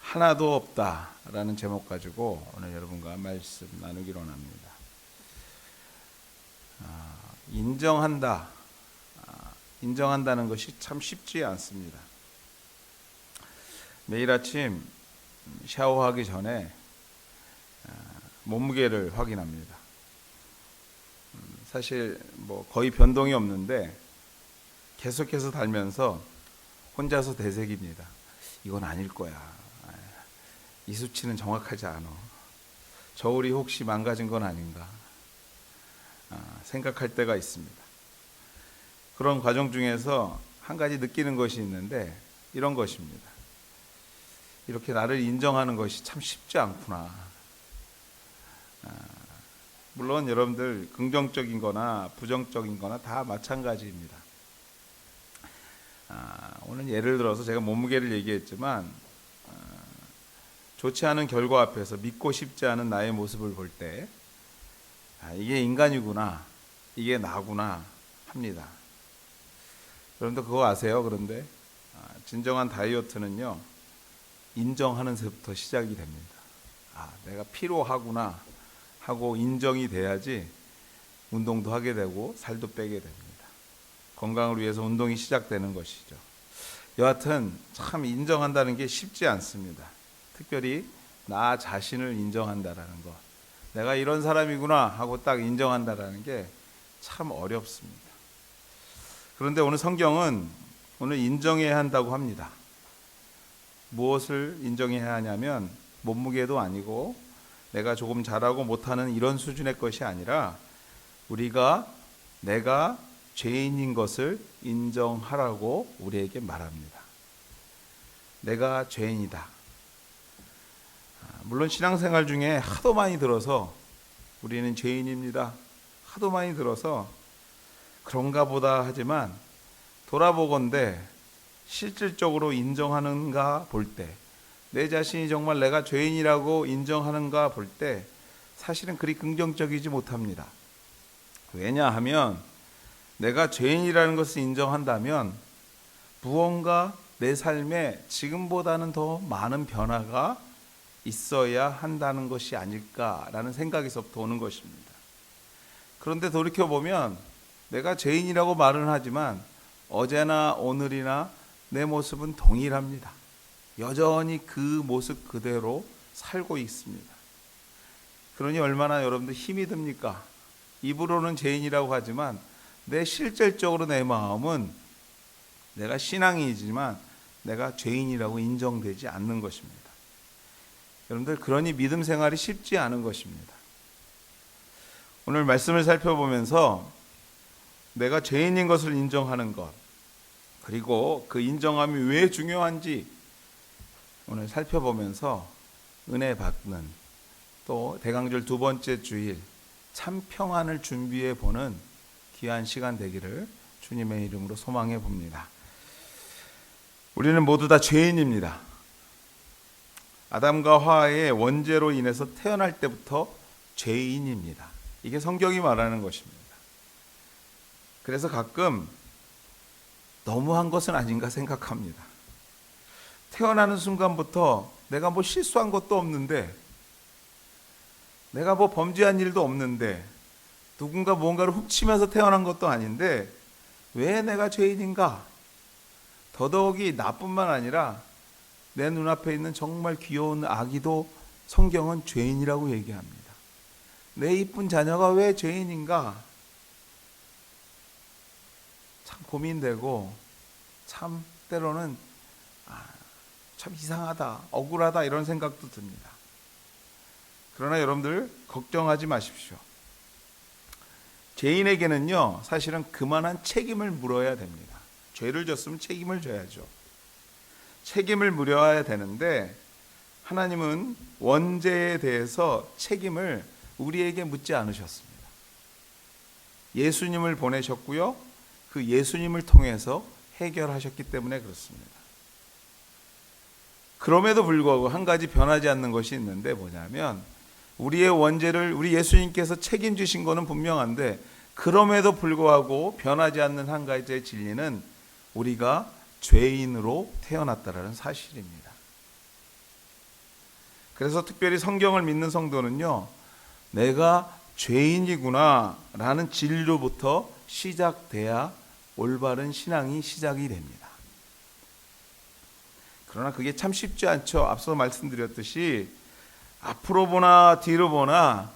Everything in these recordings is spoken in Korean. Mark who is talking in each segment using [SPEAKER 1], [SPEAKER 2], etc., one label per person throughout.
[SPEAKER 1] 하나도 없다라는 제목 가지고 오늘 여러분과 말씀 나누기로 합니다. 인정한다는 것이 참 쉽지 않습니다. 매일 아침 샤워하기 전에 몸무게를 확인합니다. 사실 거의 변동이 없는데 계속해서 달면서 혼자서 되새깁니다. 이건 아닐 거야. 이 수치는 정확하지 않아. 저울이 혹시 망가진 건 아닌가 생각할 때가 있습니다. 그런 과정 중에서 한 가지 느끼는 것이 있는데 이런 것입니다. 이렇게 나를 인정하는 것이 참 쉽지 않구나. 물론 여러분들 긍정적인 거나 부정적인 거나 다 마찬가지입니다. 오늘 예를 들어서 제가 몸무게를 얘기했지만 좋지 않은 결과 앞에서 믿고 싶지 않은 나의 모습을 볼 때 이게 인간이구나, 이게 나구나 합니다. 여러분도 그거 아세요? 그런데 진정한 다이어트는요, 인정하는 데부터 시작이 됩니다. 내가 필요하구나 하고 인정이 돼야지 운동도 하게 되고 살도 빼게 됩니다. 건강을 위해서 운동이 시작되는 것이죠. 여하튼 참 인정한다는 게 쉽지 않습니다. 특별히 나 자신을 인정한다라는 것, 내가 이런 사람이구나 하고 딱 인정한다라는 게 참 어렵습니다. 그런데 오늘 성경은 오늘 인정해야 한다고 합니다. 무엇을 인정해야 하냐면 몸무게도 아니고 내가 조금 잘하고 못하는 이런 수준의 것이 아니라 내가 죄인인 것을 인정하라고 우리에게 말합니다. 내가 죄인이다. 물론 신앙생활 중에 하도 많이 들어서 우리는 죄인입니다. 하도 많이 들어서 그런가 보다 하지만 돌아보건대 실질적으로 인정하는가 볼 때, 내 자신이 정말 내가 죄인이라고 인정하는가 볼 때 사실은 그리 긍정적이지 못합니다. 왜냐하면 내가 죄인이라는 것을 인정한다면 무언가 내 삶에 지금보다는 더 많은 변화가 있어야 한다는 것이 아닐까라는 생각에서부터 오는 것입니다. 그런데 돌이켜보면 내가 죄인이라고 말은 하지만 어제나 오늘이나 내 모습은 동일합니다. 여전히 그 모습 그대로 살고 있습니다. 그러니 얼마나 여러분들 힘이 듭니까? 입으로는 죄인이라고 하지만 실질적으로 내 마음은 내가 신앙이지만 내가 죄인이라고 인정되지 않는 것입니다. 여러분들 그러니 믿음 생활이 쉽지 않은 것입니다. 오늘 말씀을 살펴보면서 내가 죄인인 것을 인정하는 것, 그리고 그 인정함이 왜 중요한지 오늘 살펴보면서 은혜 받는, 또 대강절 두 번째 주일 참 평안을 준비해 보는 귀한 시간 되기를 주님의 이름으로 소망해 봅니다. 우리는 모두 다 죄인입니다. 아담과 하와의 원죄로 인해서 태어날 때부터 죄인입니다. 이게 성경이 말하는 것입니다. 그래서 가끔 너무한 것은 아닌가 생각합니다. 태어나는 순간부터 내가 실수한 것도 없는데, 내가 범죄한 일도 없는데, 누군가 무언가를 훔치면서 태어난 것도 아닌데 왜 내가 죄인인가? 더더욱이 나뿐만 아니라 내 눈앞에 있는 정말 귀여운 아기도 성경은 죄인이라고 얘기합니다. 내 이쁜 자녀가 왜 죄인인가? 참 고민되고 참 때로는 참 이상하다, 억울하다 이런 생각도 듭니다. 그러나 여러분들 걱정하지 마십시오. 죄인에게는요, 사실은 그만한 책임을 물어야 됩니다. 죄를 졌으면 책임을 져야죠. 책임을 물어야 되는데 하나님은 원죄에 대해서 책임을 우리에게 묻지 않으셨습니다. 예수님을 보내셨고요, 그 예수님을 통해서 해결하셨기 때문에 그렇습니다. 그럼에도 불구하고 한 가지 변하지 않는 것이 있는데 뭐냐면, 우리의 원죄를 우리 예수님께서 책임지신 것은 분명한데 그럼에도 불구하고 변하지 않는 한 가지의 진리는 우리가 죄인으로 태어났다라는 사실입니다. 그래서 특별히 성경을 믿는 성도는요, 내가 죄인이구나 라는 진리로부터 시작돼야 올바른 신앙이 시작이 됩니다. 그러나 그게 참 쉽지 않죠. 앞서 말씀드렸듯이 앞으로 보나 뒤로 보나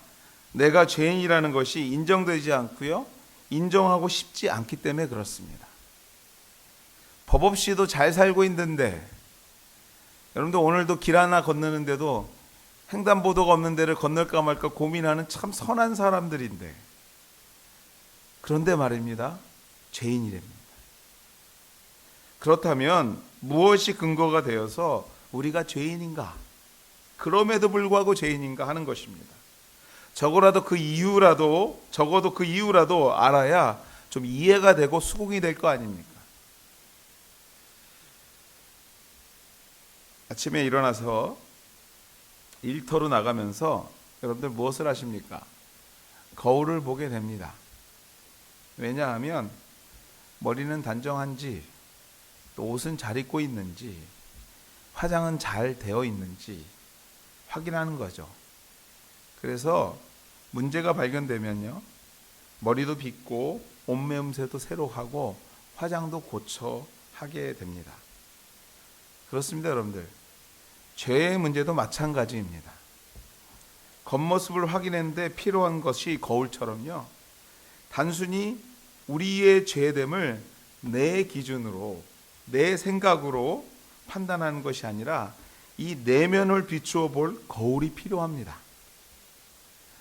[SPEAKER 1] 내가 죄인이라는 것이 인정되지 않고요, 인정하고 싶지 않기 때문에 그렇습니다. 법 없이도 잘 살고 있는데, 여러분들 오늘도 길 하나 건너는데도 횡단보도가 없는 데를 건널까 말까 고민하는 참 선한 사람들인데, 그런데 말입니다, 죄인이랍니다. 그렇다면 무엇이 근거가 되어서 우리가 죄인인가, 그럼에도 불구하고 죄인인가 하는 것입니다. 적어도 그 이유라도 알아야 좀 이해가 되고 수긍이 될 거 아닙니까? 아침에 일어나서 일터로 나가면서 여러분들 무엇을 하십니까? 거울을 보게 됩니다. 왜냐하면 머리는 단정한지, 또 옷은 잘 입고 있는지, 화장은 잘 되어 있는지 확인하는 거죠. 그래서 문제가 발견되면요, 머리도 빗고 옷매음새도 새로 하고 화장도 고쳐 하게 됩니다. 그렇습니다, 여러분들. 죄의 문제도 마찬가지입니다. 겉모습을 확인했는데 필요한 것이 거울처럼요, 단순히 우리의 죄됨을 내 기준으로, 내 생각으로 판단하는 것이 아니라 이 내면을 비추어 볼 거울이 필요합니다.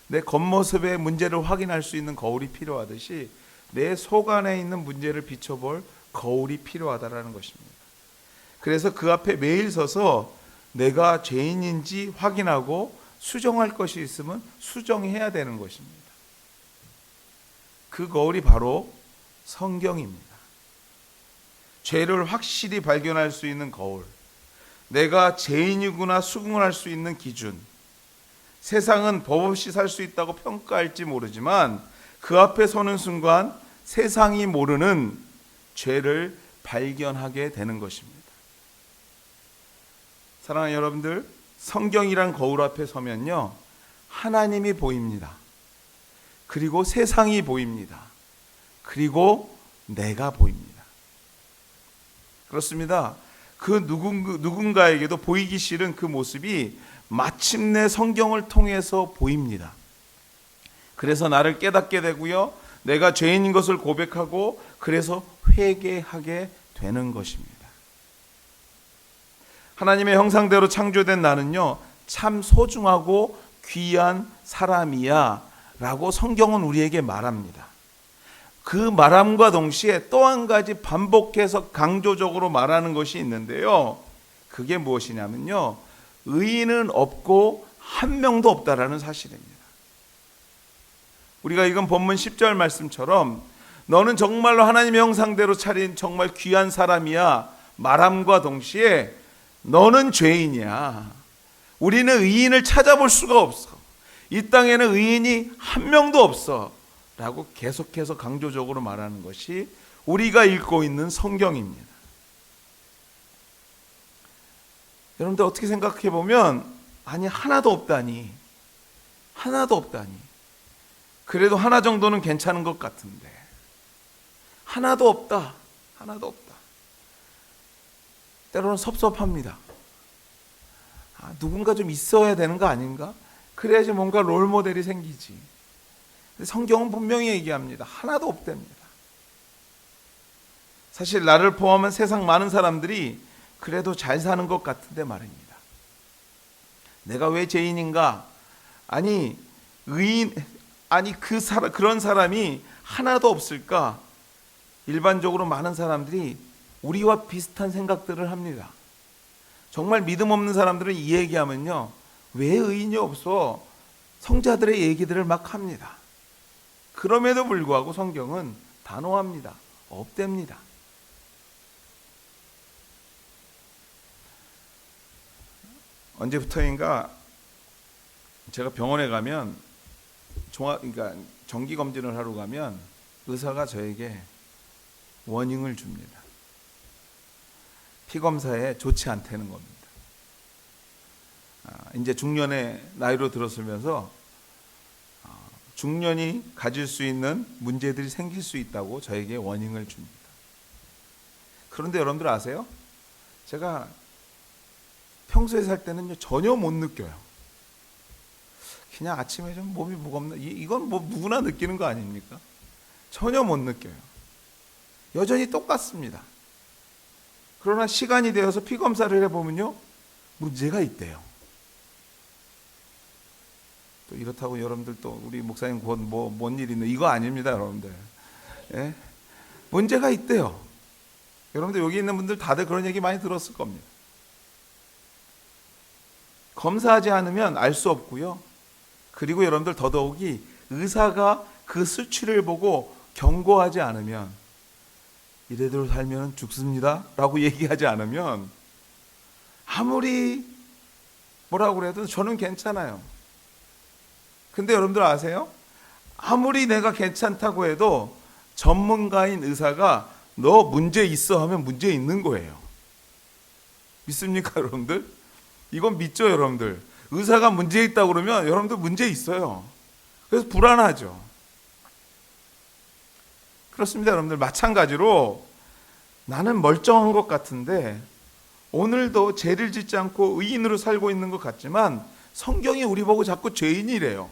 [SPEAKER 1] 내 겉모습의 문제를 확인할 수 있는 거울이 필요하듯이 내 속 안에 있는 문제를 비춰볼 거울이 필요하다라는 것입니다. 그래서 그 앞에 매일 서서 내가 죄인인지 확인하고 수정할 것이 있으면 수정해야 되는 것입니다. 그 거울이 바로 성경입니다. 죄를 확실히 발견할 수 있는 거울, 내가 죄인이구나 수긍을 할 수 있는 기준. 세상은 법 없이 살 수 있다고 평가할지 모르지만 그 앞에 서는 순간 세상이 모르는 죄를 발견하게 되는 것입니다. 사랑하는 여러분들, 성경이란 거울 앞에 서면요, 하나님이 보입니다. 그리고 세상이 보입니다. 그리고 내가 보입니다. 그렇습니다. 그 누군가에게도 보이기 싫은 그 모습이 마침내 성경을 통해서 보입니다. 그래서 나를 깨닫게 되고요, 내가 죄인인 것을 고백하고 그래서 회개하게 되는 것입니다. 하나님의 형상대로 창조된 나는요, 참 소중하고 귀한 사람이야 라고 성경은 우리에게 말합니다. 그 말함과 동시에 또 한 가지 반복해서 강조적으로 말하는 것이 있는데요, 그게 무엇이냐면요, 의인은 없고 한 명도 없다라는 사실입니다. 우리가 읽은 본문 10절 말씀처럼 너는 정말로 하나님의 형상대로 차린 정말 귀한 사람이야 말함과 동시에 너는 죄인이야. 우리는 의인을 찾아볼 수가 없어. 이 땅에는 의인이 한 명도 없어 라고 계속해서 강조적으로 말하는 것이 우리가 읽고 있는 성경입니다. 여러분들 어떻게 생각해 보면, 아니 하나도 없다니, 그래도 하나 정도는 괜찮은 것 같은데 하나도 없다. 때로는 섭섭합니다. 누군가 좀 있어야 되는 거 아닌가? 그래야지 뭔가 롤모델이 생기지. 근데 성경은 분명히 얘기합니다. 하나도 없답니다. 사실 나를 포함한 세상 많은 사람들이 그래도 잘 사는 것 같은데 말입니다. 내가 왜 죄인인가? 그런 사람이 하나도 없을까? 일반적으로 많은 사람들이 우리와 비슷한 생각들을 합니다. 정말 믿음 없는 사람들은 이 얘기하면요, 왜 의인이 없어? 성자들의 얘기들을 막 합니다. 그럼에도 불구하고 성경은 단호합니다. 없답니다. 언제부터인가 제가 병원에 가면 정기 검진을 하러 가면 의사가 저에게 워닝을 줍니다. 피 검사에 좋지 않다는 겁니다. 이제 중년의 나이로 들어서면서 중년이 가질 수 있는 문제들이 생길 수 있다고 저에게 워닝을 줍니다. 그런데 여러분들 아세요? 제가 평소에 살 때는 전혀 못 느껴요. 그냥 아침에 좀 몸이 무겁나? 이건 뭐 누구나 느끼는 거 아닙니까? 전혀 못 느껴요. 여전히 똑같습니다. 그러나 시간이 되어서 피 검사를 해보면요, 문제가 있대요. 또 이렇다고 여러분들 또 우리 목사님 곧 뭔 일 있는 이거 아닙니다, 여러분들. 예? 문제가 있대요. 여러분들 여기 있는 분들 다들 그런 얘기 많이 들었을 겁니다. 검사하지 않으면 알 수 없고요. 그리고 여러분들 더더욱이 의사가 그 수치를 보고 경고하지 않으면 이래대로 살면 죽습니다 라고 얘기하지 않으면 아무리 뭐라고 그래도 저는 괜찮아요. 근데 여러분들 아세요? 아무리 내가 괜찮다고 해도 전문가인 의사가 너 문제 있어 하면 문제 있는 거예요. 믿습니까 여러분들? 이건 믿죠 여러분들? 의사가 문제 있다고 그러면 여러분들 문제 있어요. 그래서 불안하죠. 그렇습니다 여러분들. 마찬가지로 나는 멀쩡한 것 같은데 오늘도 죄를 짓지 않고 의인으로 살고 있는 것 같지만 성경이 우리 보고 자꾸 죄인이래요.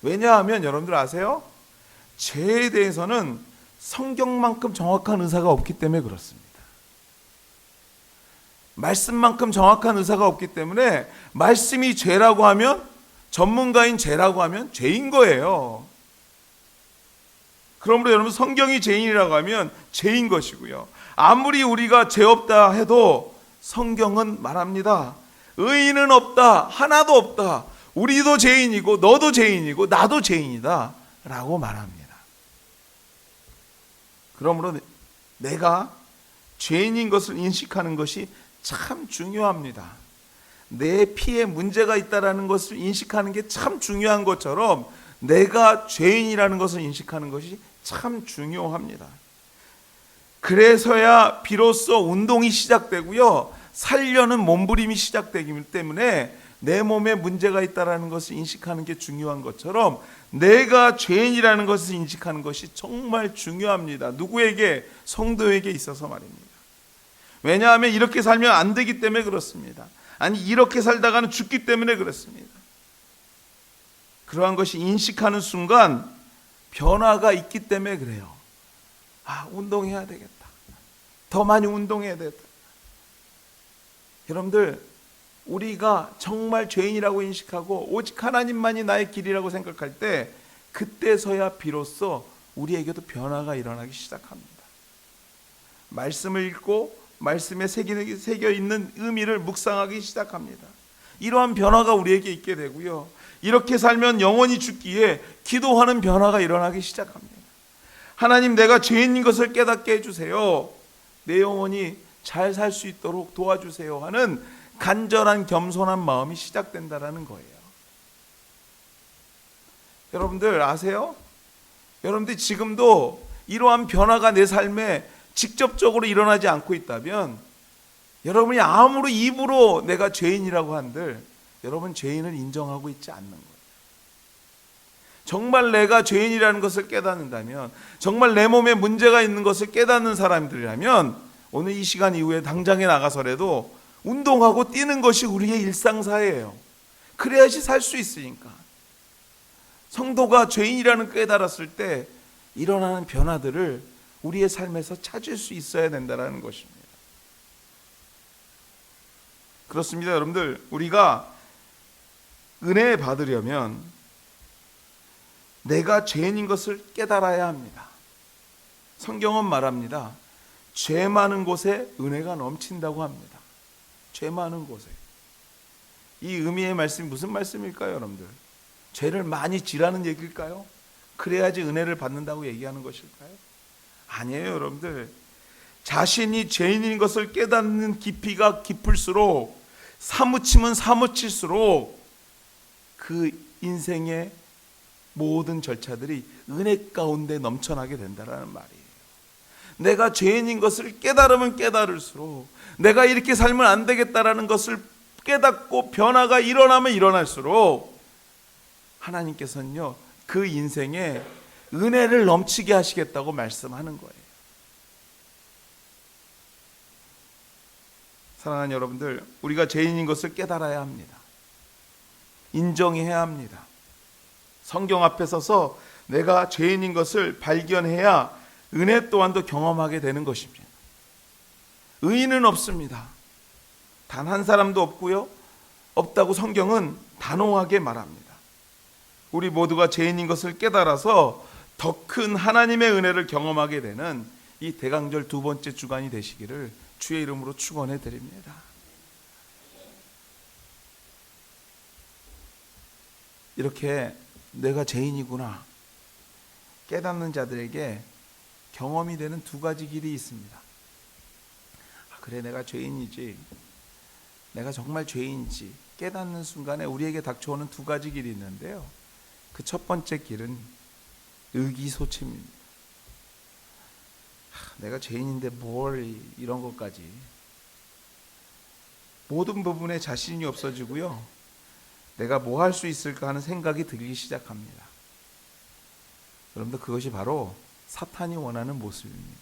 [SPEAKER 1] 왜냐하면 여러분들 아세요? 죄에 대해서는 성경만큼 정확한 의사가 없기 때문에 그렇습니다. 말씀만큼 정확한 의사가 없기 때문에 말씀이 죄라고 하면, 전문가인 죄라고 하면 죄인 거예요. 그러므로 여러분 성경이 죄인이라고 하면 죄인 것이고요. 아무리 우리가 죄 없다 해도 성경은 말합니다. 의인은 없다. 하나도 없다. 우리도 죄인이고 너도 죄인이고 나도 죄인이다 라고 말합니다. 그러므로 내가 죄인인 것을 인식하는 것이 참 중요합니다. 내 피에 문제가 있다는 것을 인식하는 게 참 중요한 것처럼 내가 죄인이라는 것을 인식하는 것이 참 중요합니다. 그래서야 비로소 운동이 시작되고요, 살려는 몸부림이 시작되기 때문에 내 몸에 문제가 있다는 것을 인식하는 게 중요한 것처럼 내가 죄인이라는 것을 인식하는 것이 정말 중요합니다. 누구에게? 성도에게 있어서 말입니다. 왜냐하면 이렇게 살면 안 되기 때문에 그렇습니다. 아니 이렇게 살다가는 죽기 때문에 그렇습니다. 그러한 것이 인식하는 순간 변화가 있기 때문에 그래요. 아, 운동해야 되겠다. 더 많이 운동해야 되겠다. 여러분들 우리가 정말 죄인이라고 인식하고 오직 하나님만이 나의 길이라고 생각할 때 그때서야 비로소 우리에게도 변화가 일어나기 시작합니다. 말씀을 읽고 말씀에 새겨 있는 의미를 묵상하기 시작합니다. 이러한 변화가 우리에게 있게 되고요, 이렇게 살면 영원히 죽기에 기도하는 변화가 일어나기 시작합니다. 하나님, 내가 죄인인 것을 깨닫게 해주세요. 내 영혼이 잘 살 수 있도록 도와주세요 하는 간절한 겸손한 마음이 시작된다는 거예요. 여러분들 아세요? 여러분들 지금도 이러한 변화가 내 삶에 직접적으로 일어나지 않고 있다면 여러분이 아무리 입으로 내가 죄인이라고 한들 여러분 죄인을 인정하고 있지 않는 거예요. 정말 내가 죄인이라는 것을 깨닫는다면, 정말 내 몸에 문제가 있는 것을 깨닫는 사람들이라면 오늘 이 시간 이후에 당장에 나가서라도 운동하고 뛰는 것이 우리의 일상사예요. 그래야지 살 수 있으니까. 성도가 죄인이라는 걸 깨달았을 때 일어나는 변화들을 우리의 삶에서 찾을 수 있어야 된다는 것입니다. 그렇습니다 여러분들. 우리가 은혜 받으려면 내가 죄인인 것을 깨달아야 합니다. 성경은 말합니다. 죄 많은 곳에 은혜가 넘친다고 합니다. 죄 많은 곳에. 이 의미의 말씀이 무슨 말씀일까요 여러분들? 죄를 많이 지라는 얘기일까요? 그래야지 은혜를 받는다고 얘기하는 것일까요? 아니에요 여러분들. 자신이 죄인인 것을 깨닫는 깊이가 깊을수록, 사무침은 사무칠수록 그 인생의 모든 절차들이 은혜 가운데 넘쳐나게 된다는 말이에요. 내가 죄인인 것을 깨달으면 깨달을수록, 내가 이렇게 살면 안 되겠다라는 것을 깨닫고 변화가 일어나면 일어날수록 하나님께서는요, 그 인생에 은혜를 넘치게 하시겠다고 말씀하는 거예요. 사랑하는 여러분들, 우리가 죄인인 것을 깨달아야 합니다. 인정해야 합니다. 성경 앞에 서서 내가 죄인인 것을 발견해야 은혜 또한도 경험하게 되는 것입니다. 의인은 없습니다. 단 한 사람도 없고요. 없다고 성경은 단호하게 말합니다. 우리 모두가 죄인인 것을 깨달아서 더 큰 하나님의 은혜를 경험하게 되는 이 대강절 두 번째 주간이 되시기를 주의 이름으로 축원해 드립니다. 이렇게 내가 죄인이구나 깨닫는 자들에게 경험이 되는 두 가지 길이 있습니다. 그래, 내가 죄인이지, 내가 정말 죄인이지 깨닫는 순간에 우리에게 닥쳐오는 두 가지 길이 있는데요, 그 첫 번째 길은 의기소침입니다. 내가 죄인인데 뭘 이런 것까지, 모든 부분에 자신이 없어지고요, 내가 뭐 할 수 있을까 하는 생각이 들기 시작합니다. 여러분들, 그것이 바로 사탄이 원하는 모습입니다.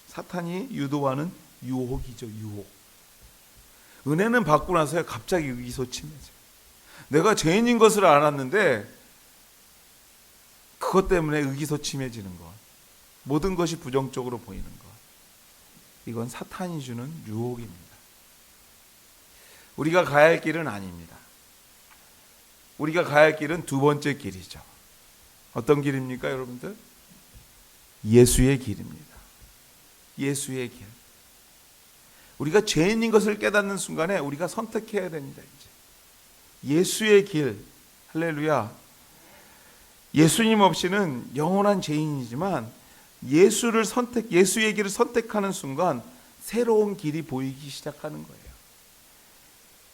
[SPEAKER 1] 사탄이 유도하는 유혹이죠. 유혹. 은혜는 받고 나서야 갑자기 의기소침해져요. 내가 죄인인 것을 알았는데 그것 때문에 의기소침해지는 것, 모든 것이 부정적으로 보이는 것, 이건 사탄이 주는 유혹입니다. 우리가 가야 할 길은 아닙니다. 우리가 가야 할 길은 두 번째 길이죠. 어떤 길입니까, 여러분들? 예수의 길입니다. 예수의 길. 우리가 죄인인 것을 깨닫는 순간에 우리가 선택해야 됩니다. 이제 예수의 길. 할렐루야. 예수님 없이는 영원한 죄인이지만 예수의 길을 선택하는 순간 새로운 길이 보이기 시작하는 거예요.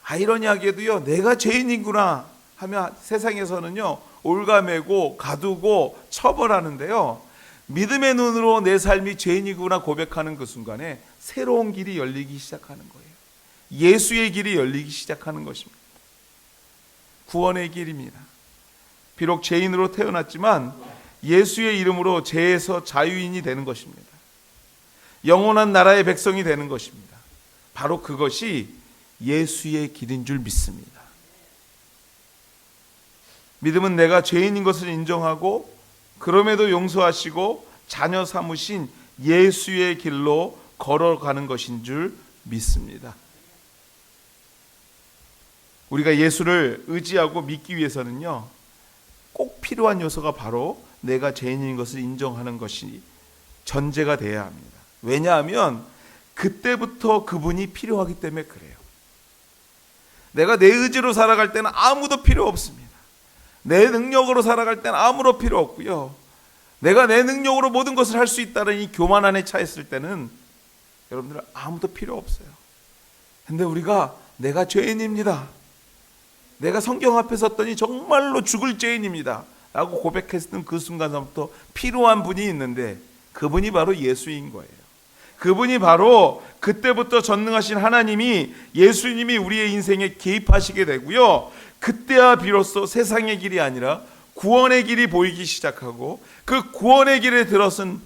[SPEAKER 1] 아이러니하게도요, 내가 죄인이구나 하면 세상에서는요, 올가매고 가두고 처벌하는데요, 믿음의 눈으로 내 삶이 죄인이구나 고백하는 그 순간에 새로운 길이 열리기 시작하는 거예요. 예수의 길이 열리기 시작하는 것입니다. 구원의 길입니다. 비록 죄인으로 태어났지만 예수의 이름으로 죄에서 자유인이 되는 것입니다. 영원한 나라의 백성이 되는 것입니다. 바로 그것이 예수의 길인 줄 믿습니다. 믿음은 내가 죄인인 것을 인정하고 그럼에도 용서하시고 자녀 삼으신 예수의 길로 걸어가는 것인 줄 믿습니다. 우리가 예수를 의지하고 믿기 위해서는요, 꼭 필요한 요소가 바로 내가 죄인인 것을 인정하는 것이 전제가 되어야 합니다. 왜냐하면 그때부터 그분이 필요하기 때문에 그래요. 내가 내 의지로 살아갈 때는 아무도 필요 없습니다. 내 능력으로 살아갈 때는 아무도 필요 없고요, 내가 내 능력으로 모든 것을 할 수 있다는 이 교만 안에 차있을 때는 여러분들 아무도 필요 없어요. 근데 우리가 내가 죄인입니다, 내가 성경 앞에 섰더니 정말로 죽을 죄인입니다 라고 고백했던 그 순간부터 필요한 분이 있는데 그분이 바로 예수인 거예요. 그분이 바로 그때부터 전능하신 하나님이, 예수님이 우리의 인생에 개입하시게 되고요, 그때야 비로소 세상의 길이 아니라 구원의 길이 보이기 시작하고, 그 구원의 길에 들어선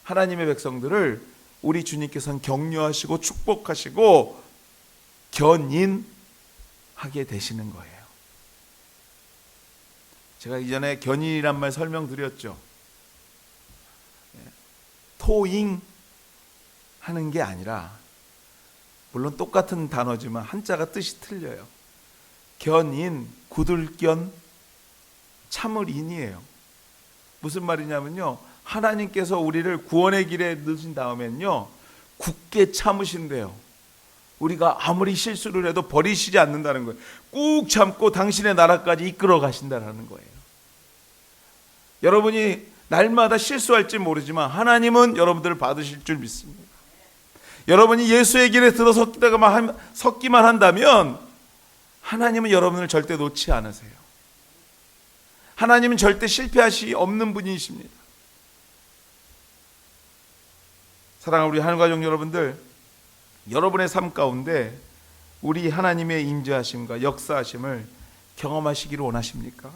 [SPEAKER 1] 하나님의 백성들을 우리 주님께서는 격려하시고 축복하시고 견인하게 되시는 거예요. 제가 이전에 견인이란 말 설명드렸죠. 토잉 하는 게 아니라, 물론 똑같은 단어지만 한자가 뜻이 틀려요. 견인, 굳을견, 참을인이에요. 무슨 말이냐면요, 하나님께서 우리를 구원의 길에 넣으신 다음엔요, 굳게 참으신대요. 우리가 아무리 실수를 해도 버리시지 않는다는 거예요. 꾹 참고 당신의 나라까지 이끌어 가신다는 거예요. 여러분이 날마다 실수할지 모르지만 하나님은 여러분들을 받으실 줄 믿습니다. 여러분이 예수의 길에 섰기만 한다면 하나님은 여러분을 절대 놓지 않으세요. 하나님은 절대 실패하시 없는 분이십니다. 사랑하는 우리 한가족 여러분들, 여러분의 삶 가운데 우리 하나님의 임재하심과 역사하심을 경험하시기를 원하십니까?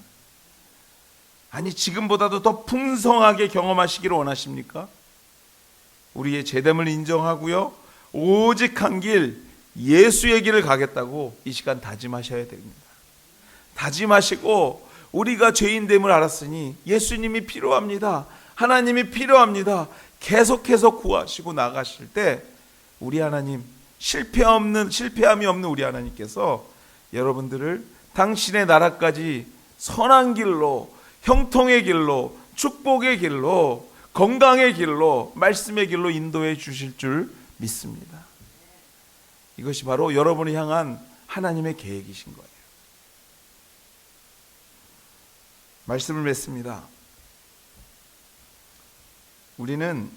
[SPEAKER 1] 아니, 지금보다도 더 풍성하게 경험하시기를 원하십니까? 우리의 죄됨을 인정하고요, 오직 한 길, 예수의 길을 가겠다고 이 시간 다짐하셔야 됩니다. 다짐하시고, 우리가 죄인됨을 알았으니 예수님이 필요합니다, 하나님이 필요합니다, 계속해서 구하시고 나가실 때 우리 하나님, 실패함이 없는 우리 하나님께서 여러분들을 당신의 나라까지 선한 길로, 형통의 길로, 축복의 길로, 건강의 길로, 말씀의 길로 인도해 주실 줄 믿습니다. 이것이 바로 여러분을 향한 하나님의 계획이신 거예요. 말씀을 맺습니다. 우리는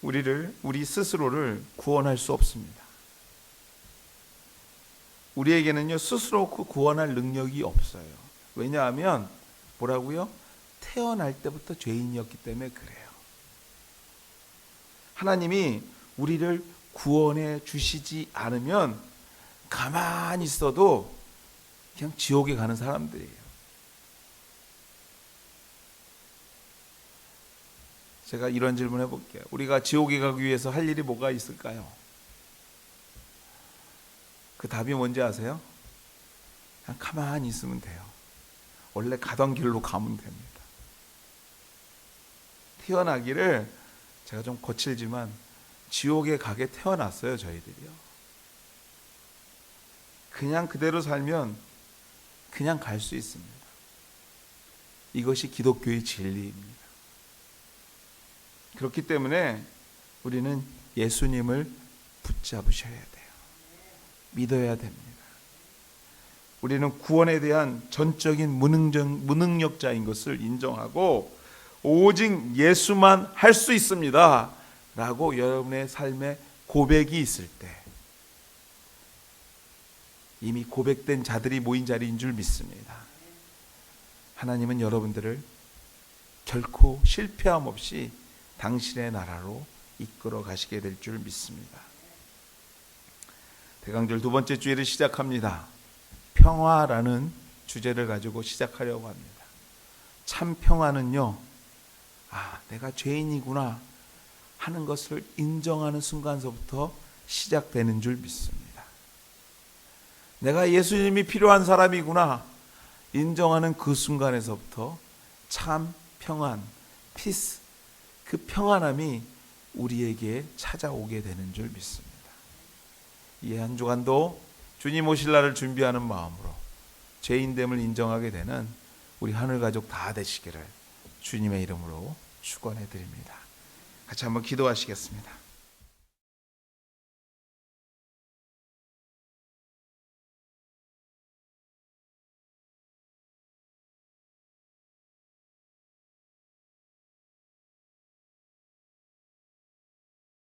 [SPEAKER 1] 우리 스스로를 구원할 수 없습니다. 우리에게는요, 스스로 구원할 능력이 없어요. 왜냐하면 뭐라고요? 태어날 때부터 죄인이었기 때문에 그래요. 하나님이 우리를 구원해 주시지 않으면 가만히 있어도 그냥 지옥에 가는 사람들이에요. 제가 이런 질문 해볼게요. 우리가 지옥에 가기 위해서 할 일이 뭐가 있을까요? 그 답이 뭔지 아세요? 그냥 가만히 있으면 돼요. 원래 가던 길로 가면 됩니다. 태어나기를, 제가 좀 거칠지만 지옥에 가게 태어났어요, 저희들이요. 그냥 그대로 살면 그냥 갈 수 있습니다. 이것이 기독교의 진리입니다. 그렇기 때문에 우리는 예수님을 붙잡으셔야 돼요. 믿어야 됩니다. 우리는 구원에 대한 전적인 무능력자인 것을 인정하고 오직 예수만 할 수 있습니다 라고 여러분의 삶에 고백이 있을 때, 이미 고백된 자들이 모인 자리인 줄 믿습니다. 하나님은 여러분들을 결코 실패함 없이 당신의 나라로 이끌어 가시게 될 줄 믿습니다. 대강절 두 번째 주일을 시작합니다. 평화라는 주제를 가지고 시작하려고 합니다. 참 평화는요, 내가 죄인이구나 하는 것을 인정하는 순간서부터 시작되는 줄 믿습니다. 내가 예수님이 필요한 사람이구나 인정하는 그 순간에서부터 참 평안, 피스, 그 평안함이 우리에게 찾아오게 되는 줄 믿습니다. 이 한 주간도 주님 오실 날을 준비하는 마음으로 죄인됨을 인정하게 되는 우리 하늘가족 다 되시기를 주님의 이름으로 축원해 드립니다. 같이 한번 기도하시겠습니다.